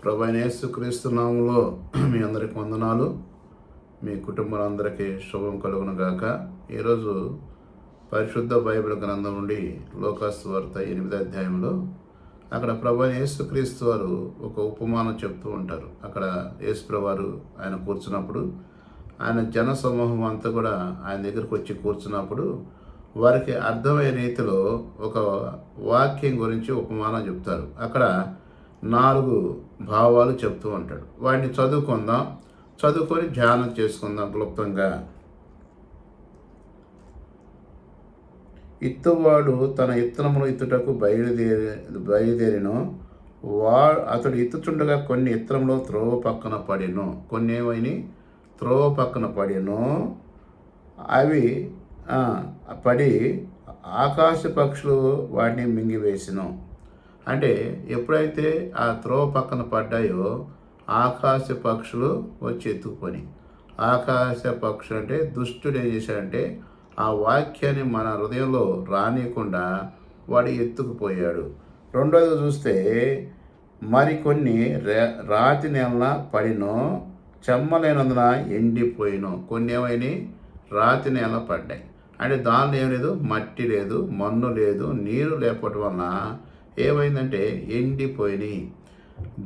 ప్రభువైన యేసుక్రీస్తు నామములో మీ అందరికి వందనాలు. మీ కుటుంబాలందరికీ శుభం కలుగును గాక. ఈరోజు పరిశుద్ధ బైబిల్ గ్రంథం నుండి లోకాసు వార్త 8వ అధ్యాయంలో అక్కడ ప్రభువైన యేసుక్రీస్తు వారు ఒక ఉపమానం చెప్తూ ఉంటారు. అక్కడ యేసుప్రభు వారు ఆయన కూర్చున్నప్పుడు ఆయన జన సమూహం అంతా కూడా ఆయన దగ్గరికి వచ్చి కూర్చున్నప్పుడు వారికి అర్థమయ్యే రీతిలో ఒక వాక్యం గురించి ఉపమానం చెప్తారు. అక్కడ 4 భావాలు చెప్తూ ఉంటాడు. వాటిని చదువుకొని ధ్యానం చేసుకుందాం క్లుప్తంగా. ఇత్తువాడు తన ఇత్తనమును ఇత్తుటకు బయలుదేరిను. అతడు ఇత్తుచుండగా కొన్ని ఇత్తనములు త్రోవ పక్కన పడిను. కొన్ని ఏమైనా త్రోవ పక్కన పడిను. అవి పడి ఆకాశ పక్షులు వాటిని మింగివేసిను. అంటే ఎప్పుడైతే ఆ త్రోవ పక్కన పడ్డాయో ఆకాశ పక్షులు వచ్చి ఎత్తుకొని, ఆకాశ పక్షులు అంటే దుష్టుడు ఏం చేశాడంటే ఆ వాక్యాన్ని మన హృదయంలో రానియకుండా వాడు ఎత్తుకుపోయాడు. రెండోది చూస్తే మరికొన్ని రాతి నేలన పడినో చెమ్మలేనందున ఎండిపోయినో. కొన్ని ఏమైనా రాతి నేల పడ్డాయి అంటే దానిలో ఏం లేదు, మట్టి లేదు, మన్ను లేదు, నీరు లేకపోవటం వలన ఏమైందంటే ఎండిపోయినాయి.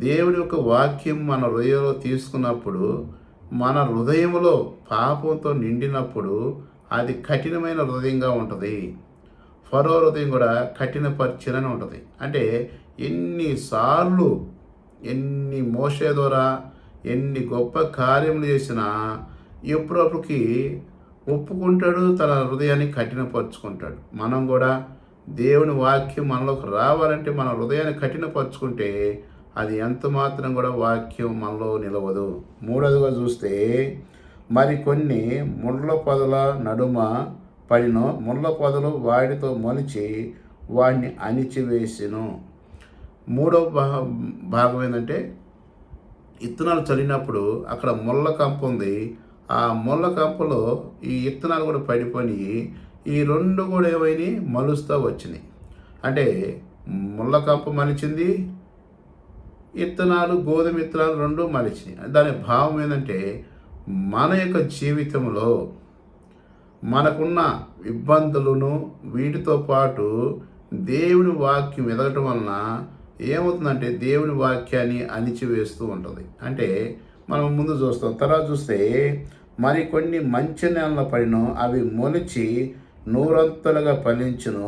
దేవుని యొక్క వాక్యం మన హృదయంలో తీసుకున్నప్పుడు, మన హృదయంలో పాపంతో నిండినప్పుడు అది కఠినమైన హృదయంగా ఉంటుంది. ఫరో హృదయం కూడా కఠినపరిచినని ఉంటుంది. అంటే ఎన్నిసార్లు ఎన్ని మోషే ద్వారా ఎన్ని గొప్ప కార్యములు చేసినా ఎప్పుడప్పటికి ఒప్పుకుంటాడు, తన హృదయాన్ని కఠినపరుచుకుంటాడు. మనం కూడా దేవుని వాక్యం మనలోకి రావాలంటే మన హృదయాన్ని కఠినపరుచుకుంటే అది ఎంత మాత్రం కూడా వాక్యం మనలో నిలవదు. మూడవదిగా చూస్తే మరికొన్ని ముళ్ళ పొదల నడుమ పడినో ముళ్ళ పొదలు వాడితో మొలిచి వాడిని అణిచివేసిను. మూడవ భాగం ఏంటంటే ఇత్తనాలు చల్లినప్పుడు అక్కడ ముళ్ళ కంప ఉంది. ఆ ముళ్ళ కంపలో ఈ ఇత్తనాలు కూడా పడిపోయి ఈ 2 కూడా ఏమైనా మలుస్తూ వచ్చినాయి. అంటే ముళ్ళ కంప మలిచింది, ఇత్తనాలు గోధుమ ఇత్తనాలు 2 మలిచినాయి. దాని భావం ఏంటంటే మన యొక్క జీవితంలో మనకున్న ఇబ్బందులను వీటితో పాటు దేవుని వాక్యం ఎదగటం వలన ఏమవుతుందంటే దేవుని వాక్యాన్ని అణిచివేస్తూ ఉంటుంది. అంటే మనం ముందు చూస్తాం. తర్వాత చూస్తే మరికొన్ని మంచి నేలన పడినో అవి మొలిచి 100 ఫలించును.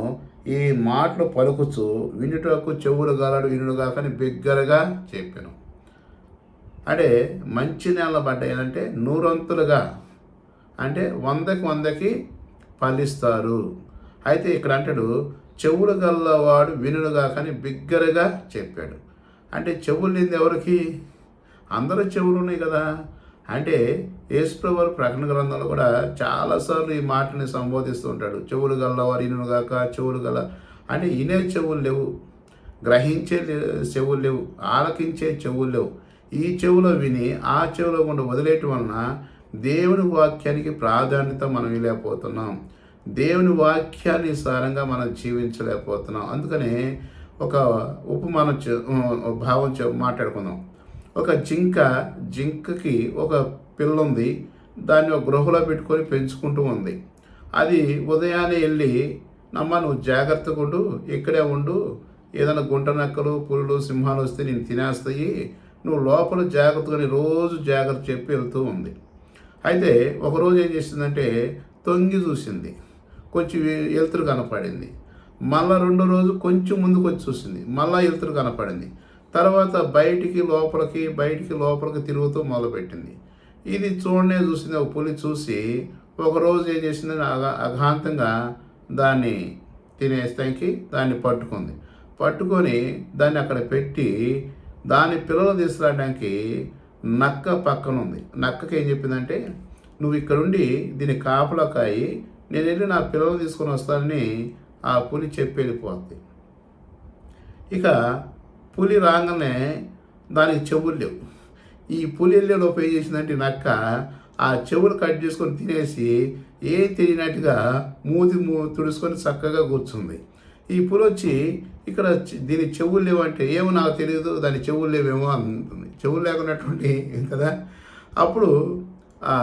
ఈ మాటలు పలుకుచు వినుటకు చెవులు గలడు వినుడుగా కానీ బిగ్గరగా చెప్పాను. అంటే మంచి నేల పడ్డాయంటే 100 అంటే 100కి ఫలిస్తారు. అయితే ఇక్కడ అంటాడు చెవులు గల్లవాడు వినుడుగా కానీ బిగ్గరగా చెప్పాడు. అంటే చెవులు లేనిది ఎవరికి? అందరూ చెవులు ఉన్నాయి కదా. అంటే యేసుప్రభు వారు ప్రకటన గ్రంథంలో కూడా చాలాసార్లు ఈ మాటని సంబోధిస్తూ ఉంటాడు. చెవులు గల్లవారు ఇనుగాక, చెవులు గల అంటే వినే చెవులు లేవు, గ్రహించే చెవులు లేవు, ఆలకించే చెవులు లేవు. ఈ చెవులో విని ఆ చెవులో గుండా వదిలేయటం వలన దేవుని వాక్యానికి ప్రాధాన్యత మనం ఇవ్వలేకపోతున్నాం. దేవుని వాక్యాన్ని సారంగా మనం జీవించలేకపోతున్నాం. అందుకనే ఒక ఉపమానం భావం మాట్లాడుకుందాం. ఒక జింకకి ఒక పిల్ల ఉంది. దాన్ని ఒక గృహలో పెట్టుకొని పెంచుకుంటూ ఉంది. అది ఉదయాన్నే వెళ్ళి నువ్వు జాగ్రత్తగా ఉండు, ఇక్కడే ఉండు, ఏదైనా గుంట నక్కలు, పులులు, సింహాలు వస్తే నేను తినేస్తాయి, నువ్వు లోపల జాగ్రత్తగా రోజు జాగ్రత్త చెప్పి వెళ్తూ ఉంది. అయితే ఒకరోజు ఏం చేసిందంటే తొంగి చూసింది, కొంచెం వెలుతురు కనపడింది. మళ్ళీ 2వ రోజు కొంచెం ముందుకు వచ్చి చూసింది, మళ్ళీ వెలుతురు కనపడింది. తర్వాత బయటికి లోపలికి తిరుగుతూ మొదలుపెట్టింది. ఇది చూసింది. ఒక పులి చూసి ఒకరోజు ఏం చేసింది, అఘాంతంగా దాన్ని తినేస్తానికి దాన్ని పట్టుకొని దాన్ని అక్కడ పెట్టి దాని పిల్లలు తీసుకురావడానికి నక్క పక్కన ఉంది. నక్కకి ఏం చెప్పిందంటే నువ్వు ఇక్కడుండి దీన్ని కాపలా కాయి, నేను వెళ్ళి నా పిల్లలు తీసుకొని వస్తానని ఆ పులి చెప్పి వెళ్ళిపోతుంది. ఇక పులి రాగానే దానికి చెవులు లేవు. ఈ పులి వెళ్ళేలోపు ఏం చేసిందంటే నక్క ఆ చెవులు కట్ చేసుకొని తినేసి ఏం తెలియనట్టుగా మూతి తుడుచుకొని చక్కగా కూర్చుంది. ఈ పులి వచ్చి ఇక్కడ దీని చెవులు లేవు అంటే ఏమో నాకు తెలియదు, దాని చెవులు లేవేమో అంటుంది. చెవులు లేకున్నటువంటి కదా. అప్పుడు ఆ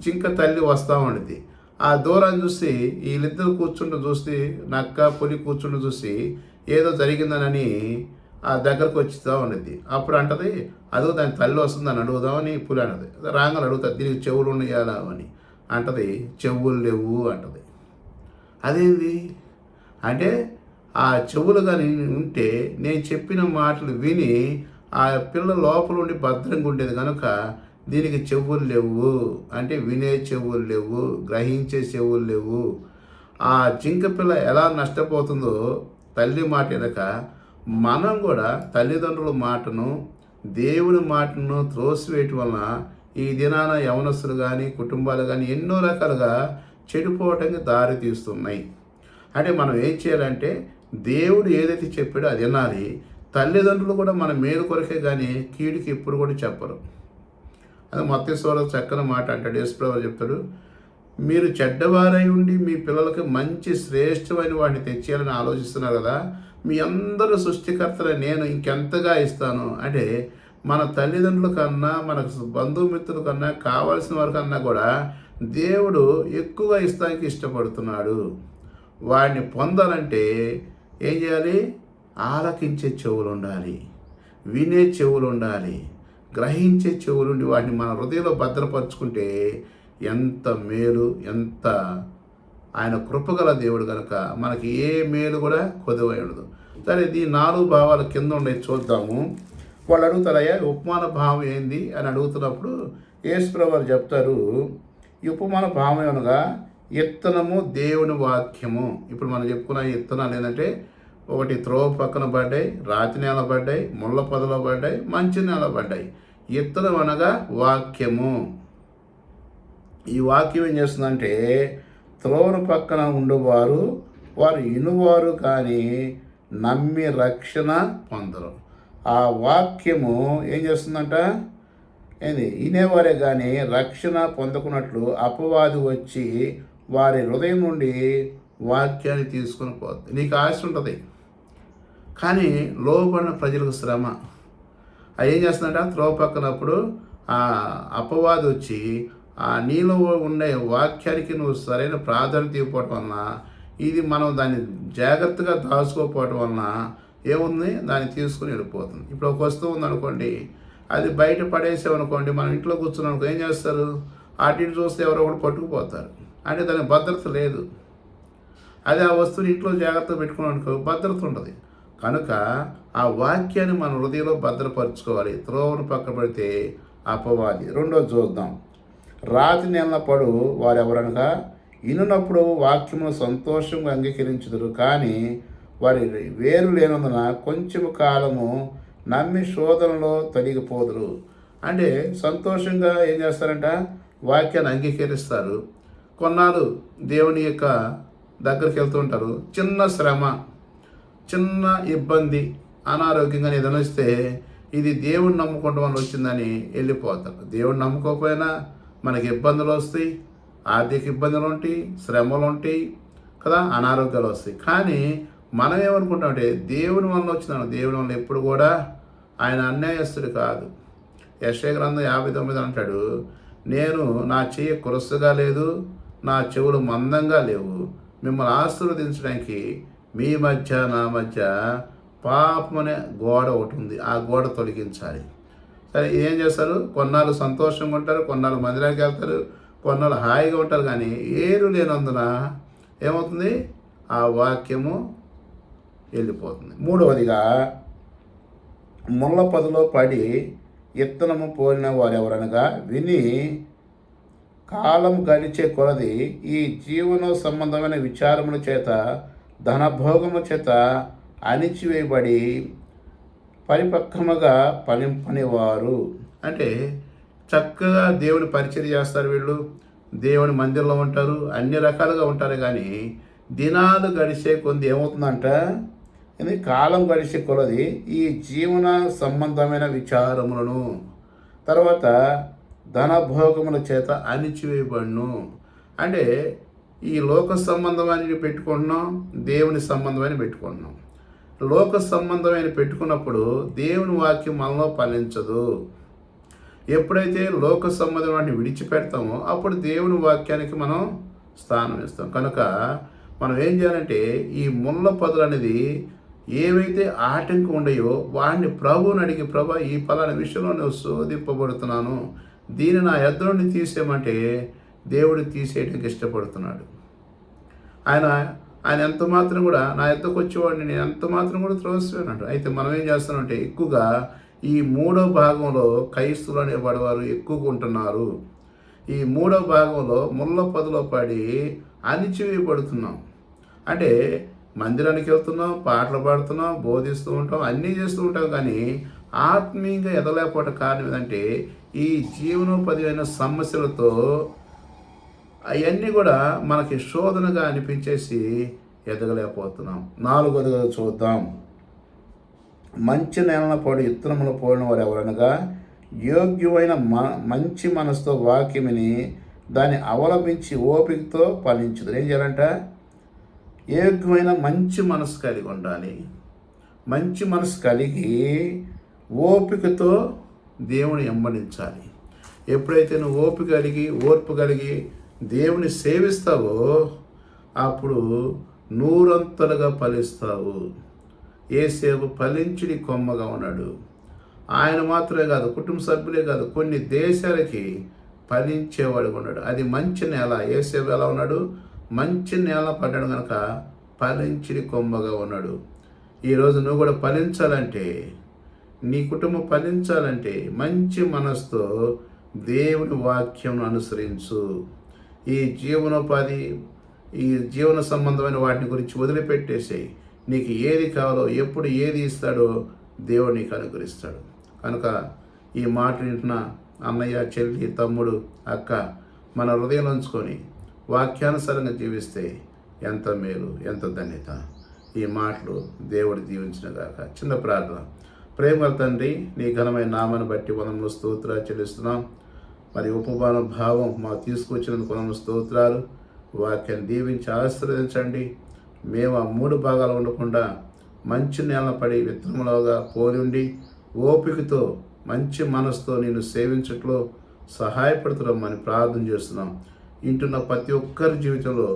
జింక తల్లి వస్తూ ఉండేది. ఆ దూరాన్ని చూసి వీళ్ళిద్దరు కూర్చుంటూ చూసి, నక్క పులి కూర్చుంటూ చూసి ఏదో జరిగిందనని ఆ దగ్గరకు వచ్చుతూ ఉండేది. అప్పుడు అంటది, అదో దాని తల్లి వస్తుందని అడుగుదామని పులి అన్నది. రాగానే అడుగుతుంది, దీనికి చెవులు ఉన్నాయా అని. అంటది, చెవులు లేవు అంటది. అదేంది అంటే ఆ చెవులు కానీ ఉంటే నేను చెప్పిన మాటలు విని ఆ పిల్ల లోపల ఉండి భద్రంగా ఉండేది కనుక దీనికి చెవులు లేవు అంటే వినే చెవులు లేవు, గ్రహించే చెవులు లేవు. ఆ జింక పిల్ల ఎలా నష్టపోతుందో తల్లి మాట వెనక మనం కూడా తల్లిదండ్రుల మాటను, దేవుని మాటను త్రోసివేయటం వలన ఈ దినాన యవనస్తులు కానీ కుటుంబాలు కానీ ఎన్నో రకాలుగా చెడిపోవటానికి దారి తీస్తున్నాయి. అంటే మనం ఏం చేయాలంటే దేవుడు ఏదైతే చెప్పాడో అది వినాలి. తల్లిదండ్రులు కూడా మన మేలు కొరకే కానీ కీడుకి ఎప్పుడు కూడా చెప్పరు. అది మత్తయి చక్కని మాట అంటాడు. యేసుప్రభువు చెప్తాడు, మీరు చెడ్డవారై ఉండి మీ పిల్లలకి మంచి శ్రేష్టమైన వాటిని తెచ్చేయాలని ఆలోచిస్తున్నారు కదా, మీ అందరూ సృష్టికర్తల నేను ఇంకెంతగా ఇస్తాను. అంటే మన తల్లిదండ్రుల కన్నా, మన బంధుమిత్రుల కన్నా, కావాల్సిన వారికన్నా కూడా దేవుడు ఎక్కువగా ఇస్తానికి ఇష్టపడుతున్నాడు. వాడిని పొందాలంటే ఏం చేయాలి? ఆలకించే చెవులు ఉండాలి, వినే చెవులు ఉండాలి, గ్రహించే చెవులుండి వాటిని మన హృదయంలో భద్రపరుచుకుంటే ఎంత మేలు, ఎంత ఆయన కృపగల దేవుడు కనుక మనకి ఏ మేలు కూడా కొదువై ఉండదు. సరే, ఈ 4 భావాల కింద ఉండేది చూద్దాము. వాళ్ళు అడుగుతారయ్యా ఉపమాన భావం ఏంది అని అడుగుతున్నప్పుడు యేసుప్రభువు చెప్తారు, ఈ ఉపమాన భావం అనగా ఇత్తనము దేవుని వాక్యము. ఇప్పుడు మనం చెప్పుకున్న ఇత్తనాలు ఏంటంటే, ఒకటి త్రోవ పక్కన పడ్డాయి, రాతి నేల పడ్డాయి, ముళ్ళ పొదలో పడ్డాయి, మంచి నేల పడ్డాయి. ఇత్తనం అనగా వాక్యము. ఈ వాక్యం ఏం చేస్తుందంటే, త్రోవను పక్కన ఉండేవారు వారు ఇనువారు కానీ నమ్మి రక్షణ పొందరు. ఆ వాక్యము ఏం చేస్తుందంట, వినేవారే కానీ రక్షణ పొందకున్నట్లు అపవాది వచ్చి వారి హృదయం నుండి వాక్యాన్ని తీసుకుని పోతుంది. నీకు ఆశ ఉంటుంది కానీ లోపడిన ప్రజలకు శ్రమ. అది ఏం చేస్తుందంట, త్రోవ పక్కనప్పుడు ఆ అపవాది వచ్చి ఆ నీలో ఉండే వాక్యానికి నువ్వు సరైన ప్రాధాన్యత ఇవ్వకపోవటం వలన, ఇది మనం దాన్ని జాగ్రత్తగా దాచుకోకపోవటం వలన ఏముంది, దాన్ని తీసుకుని వెళ్ళిపోతుంది. ఇప్పుడు ఒక వస్తువు ఉందనుకోండి, అది బయట పడేసామనుకోండి, మనం ఇంట్లో కూర్చున్నాం అనుకో, ఏం చేస్తారు, అటు ఇటు చూస్తే ఎవరో ఒకటి పట్టుకుపోతారు. అంటే దానికి భద్రత లేదు. అదే ఆ వస్తువుని ఇంట్లో జాగ్రత్తగా పెట్టుకున్నాం అనుకో, భద్రత ఉంటుంది. కనుక ఆ వాక్యాన్ని మన హృదయంలో భద్రపరచుకోవాలి. త్రోవను పక్క పెడితే అపవాది. రెండోది చూద్దాం. రాతి నేల పడు వారెవరనగా ఇనున్నప్పుడు వాక్యమును సంతోషంగా అంగీకరించుదురు, కానీ వారి వేరు లేనందున కొంచెము కాలము నమ్మి శోధనలో తొలగిపోదురు. అంటే సంతోషంగా ఏం చేస్తారంట, వాక్యాన్ని అంగీకరిస్తారు. కొన్నాళ్ళు దేవుని యొక్క దగ్గరికి వెళ్తూ ఉంటారు. చిన్న శ్రమ, చిన్న ఇబ్బంది, అనారోగ్యంగా ఏదైనా వస్తే ఇది దేవుడిని నమ్ముకోవడం వల్ల వచ్చిందని వెళ్ళిపోతారు. దేవుడిని నమ్ముకోకపోయినా మనకి ఇబ్బందులు వస్తాయి, ఆర్థిక ఇబ్బందులు ఉంటాయి, శ్రమలు ఉంటాయి కదా, అనారోగ్యాలు వస్తాయి. కానీ మనం ఏమనుకుంటామంటే దేవుని వల్ల వచ్చినాను. దేవుని వల్ల ఎప్పుడు కూడా ఆయన అన్యాయస్తుడు కాదు. యెషయా గ్రంథం 59 అంటాడు, నేను నా చెయ్యి కురసగా లేదు, నా చెవులు మందంగా లేవు, మిమ్మల్ని ఆశీర్వదించడానికి మీ మధ్య నా మధ్య పాపం అనే గోడ ఒకటి ఉంది, ఆ గోడ తొలగించాలి. సరే, ఏం చేస్తారు, కొన్నాళ్ళు సంతోషంగా ఉంటారు, కొన్నాళ్ళు మందిరానికి వెళ్తారు, కొన్నాళ్ళు హాయిగా ఉంటారు. కానీ ఏరు లేనందున ఏమవుతుంది, ఆ వాక్యము వెళ్ళిపోతుంది. మూడవదిగా, ముళ్ళ పొదలో పడి ఇత్తనము పోలిన వారెవరనగా విని కాలం గడిచే కొలది ఈ జీవన సంబంధమైన విచారముల చేత, ధనభోగముల చేత అణిచివేయబడి పరిపక్వముగా ఫలింపనివారు. అంటే చక్కగా దేవుని పరిచర్య చేస్తారు, వీళ్ళు దేవుని మందిరంలో ఉంటారు, అన్ని రకాలుగా ఉంటారు. కానీ దినాలు గడిచే కొంది ఏమవుతుందంట, కాలం గడిచే కొలది ఈ జీవన సంబంధమైన విచారములను, తర్వాత ధనభోగముల చేత అణిచివేయబడును. అంటే ఈ లోక సంబంధమైన పెట్టుకుంటున్నాం, దేవుని సంబంధమైన పెట్టుకుంటున్నాం. లోక సంబంధమైన పెట్టుకున్నప్పుడు దేవుని వాక్యం మనలో ఫలించదు. ఎప్పుడైతే లోక సంబంధమైన విడిచిపెడతామో అప్పుడు దేవుని వాక్యానికి మనం స్థానం ఇస్తాం. కనుక మనం ఏం చేయాలంటే ఈ ముళ్ళ పొదలు అనేది ఏవైతే ఆటంకం ఉన్నాయో వాడిని ప్రభువుని అడిగి, ప్రభా ఈ పలానా విషయంలో నేను శోధింపబడుతున్నాను, దీన్ని నా యొద్ద నుండి తీసేయమంటే దేవుడు తీసేయడానికి ఇష్టపడుతున్నాడు. ఆయన ఎంత మాత్రం కూడా నా యొద్దకు వచ్చేవాడిని నేను ఎంత మాత్రం కూడా త్రోసివేయనంట. అయితే మనం ఏం చేస్తామంటే ఎక్కువగా ఈ మూడో భాగంలో క్రైస్తవులు అనేవాడు ఎక్కువగా ఉంటున్నారు. ఈ మూడో భాగంలో ముళ్ళ పొదలో పడి అణిచివేయబడుతున్నాం. అంటే మందిరానికి వెళ్తున్నాం, పాటలు పాడుతున్నాం, బోధిస్తూ ఉంటాం, అన్నీ చేస్తూ ఉంటాం, కానీ ఆత్మీయంగా ఎదలేకపోవడం కారణం ఏంటంటే ఈ జీవనోపాధి సమస్యలతో అవన్నీ కూడా మనకి శోధనగా అనిపించేసి ఎదగలేకపోతున్నాం. 4వదిగా చూద్దాం. మంచి నేలన పడి విత్తనములు పోయిన వారు ఎవరనగా యోగ్యమైన మంచి మనసుతో వాక్యమిని దాన్ని అవలంబించి ఓపికతో ఫలించుదు. ఏం చేయాలంట? యోగ్యమైన మంచి మనసు కలిగి ఉండాలి. మంచి మనసు కలిగి ఓపికతో దేవుని వెంబడించాలి. ఎప్పుడైతే నువ్వు ఓపిక కలిగి ఓర్పు కలిగి దేవుని సేవిస్తావో అప్పుడు నూరంతలుగా ఫలిస్తావు. యేసేపు ఫలించుడి కొమ్మగా ఉన్నాడు. ఆయన మాత్రమే కాదు, కుటుంబ సభ్యులే కాదు, కొన్ని దేశాలకి ఫలించేవాడు ఉన్నాడు. అది మంచి నేల. యేసేపు ఎలా ఉన్నాడు? మంచి నేల పడ్డాడు కనుక ఫలించుడి కొమ్మగా ఉన్నాడు. ఈరోజు నువ్వు కూడా ఫలించాలంటే, నీ కుటుంబం ఫలించాలంటే మంచి మనసుతో దేవుని వాక్యం అనుసరించు. ఈ జీవనోపాధి, ఈ జీవన సంబంధమైన వాటిని గురించి వదిలిపెట్టేసేయి. నీకు ఏది కావాలో, ఎప్పుడు ఏది ఇస్తాడో దేవుడు నీకు అనుగ్రహిస్తాడు. కనుక ఈ మాట వింటున్న అన్నయ్య, చెల్లి, తమ్ముడు, అక్క, మన హృదయంలో ఉంచుకొని వాక్యానుసారంగా జీవిస్తే ఎంత మేలు, ఎంత ధన్యత. ఈ మాటలు దేవుడు దీవించిన గాక. చిన్న ప్రార్థన. ప్రేమగల తండ్రి, నీ ఘనమైన నామాన్ని బట్టి వందములు స్తోత్రాలు చెల్లిస్తున్నాం. మరి ఉపమాన భావం మాకు తీసుకొచ్చినందుకు వందములు స్తోత్రాలు. వాక్యాన్ని దీవించి ఆశీర్వదించండి. మేము ఆ 3 భాగాలు ఉండకుండా మంచి నేల పడి విత్తనములుగా పోలి ఉండి ఓపికతో మంచి మనసుతో నేను సేవించట్లో సహాయపడుతున్నామని ప్రార్థన చేస్తున్నాం. ఇంటున్న ప్రతి ఒక్కరి జీవితంలో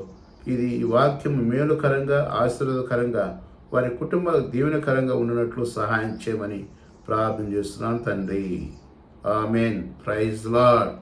ఈ వాక్యం మేలుకరంగా, ఆశీర్వాదకరంగా, వారి కుటుంబాలకు దీవెనకరంగా ఉండినట్లు సహాయం చేయమని ప్రార్థన చేస్తున్నాను తండ్రి. ఆమేన్. Praise lord.